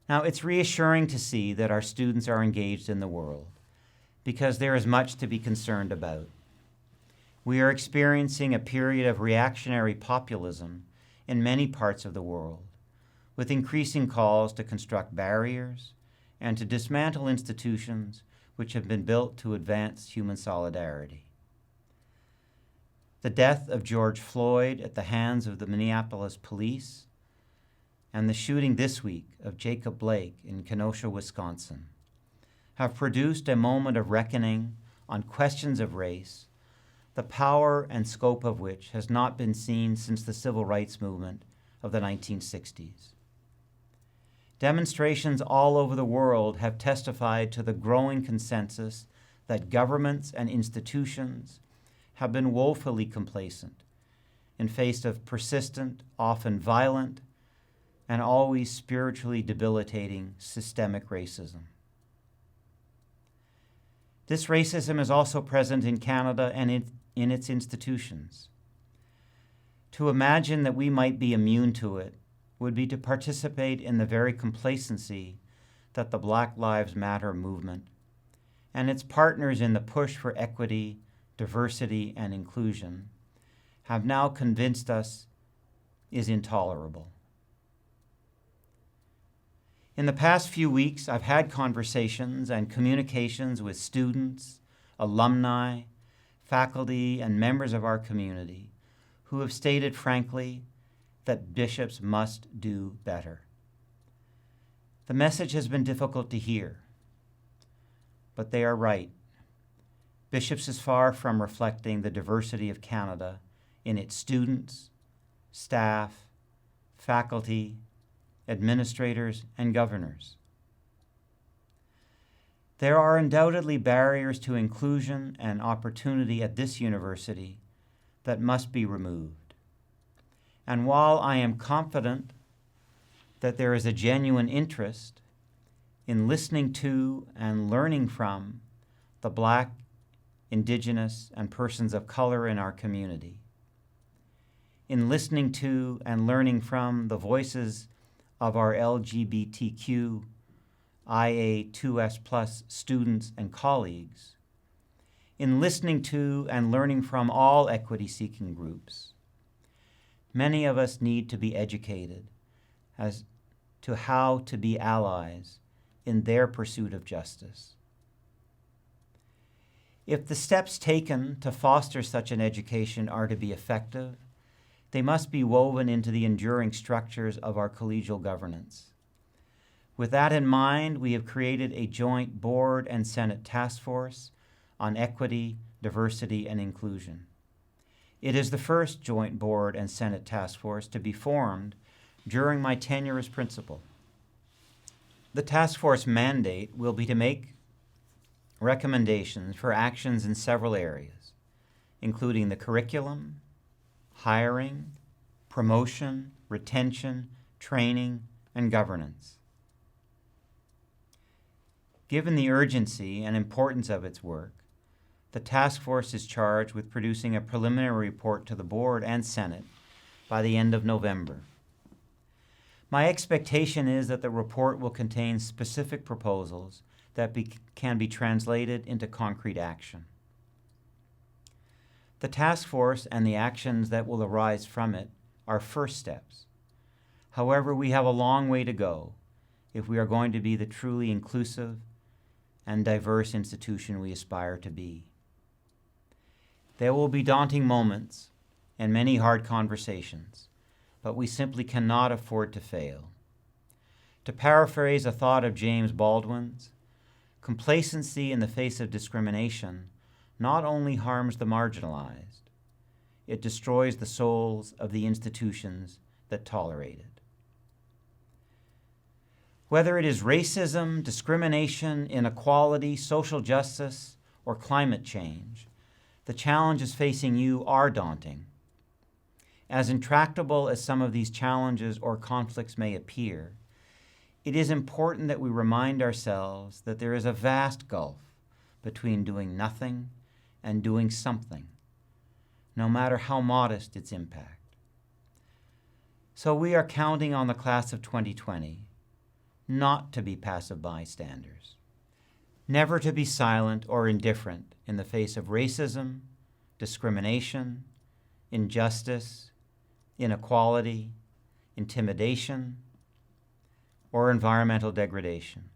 Now, it's reassuring to see that our students are engaged in the world, because there is much to be concerned about. We are experiencing a period of reactionary populism in many parts of the world, with increasing calls to construct barriers and to dismantle institutions which have been built to advance human solidarity. The death of George Floyd at the hands of the Minneapolis police and the shooting this week of Jacob Blake in Kenosha, Wisconsin, have produced a moment of reckoning on questions of race, the power and scope of which has not been seen since the civil rights movement of the 1960s. Demonstrations all over the world have testified to the growing consensus that governments and institutions have been woefully complacent in face of persistent, often violent, and always spiritually debilitating systemic racism. This racism is also present in Canada and in its institutions. To imagine that we might be immune to it would be to participate in the very complacency that the Black Lives Matter movement and its partners in the push for equity, diversity, and inclusion have now convinced us is intolerable. In the past few weeks, I've had conversations and communications with students, alumni, faculty, and members of our community who have stated frankly that bishops must do better. The message has been difficult to hear, but they are right. Bishops is far from reflecting the diversity of Canada in its students, staff, faculty, administrators, and governors. There are undoubtedly barriers to inclusion and opportunity at this university that must be removed. And while I am confident that there is a genuine interest in listening to and learning from the Black, Indigenous, and persons of color in our community, in listening to and learning from the voices of our LGBTQ IA2S+ students and colleagues, in listening to and learning from all equity-seeking groups, many of us need to be educated as to how to be allies in their pursuit of justice. If the steps taken to foster such an education are to be effective, they must be woven into the enduring structures of our collegial governance. With that in mind, we have created a joint board and Senate task force on equity, diversity, and inclusion. It is the first joint board and Senate task force to be formed during my tenure as principal. The task force mandate will be to make recommendations for actions in several areas, including the curriculum, hiring, promotion, retention, training, and governance. Given the urgency and importance of its work, the task force is charged with producing a preliminary report to the board and Senate by the end of November. My expectation is that the report will contain specific proposals that can be translated into concrete action. The task force and the actions that will arise from it are first steps. However, we have a long way to go if we are going to be the truly inclusive and diverse institution we aspire to be. There will be daunting moments and many hard conversations, but we simply cannot afford to fail. To paraphrase a thought of James Baldwin's, complacency in the face of discrimination not only harms the marginalized, it destroys the souls of the institutions that tolerate it. Whether it is racism, discrimination, inequality, social justice, or climate change, the challenges facing you are daunting. As intractable as some of these challenges or conflicts may appear, it is important that we remind ourselves that there is a vast gulf between doing nothing and doing something, no matter how modest its impact. So we are counting on the class of 2020 not to be passive bystanders, never to be silent or indifferent in the face of racism, discrimination, injustice, inequality, intimidation, or environmental degradation.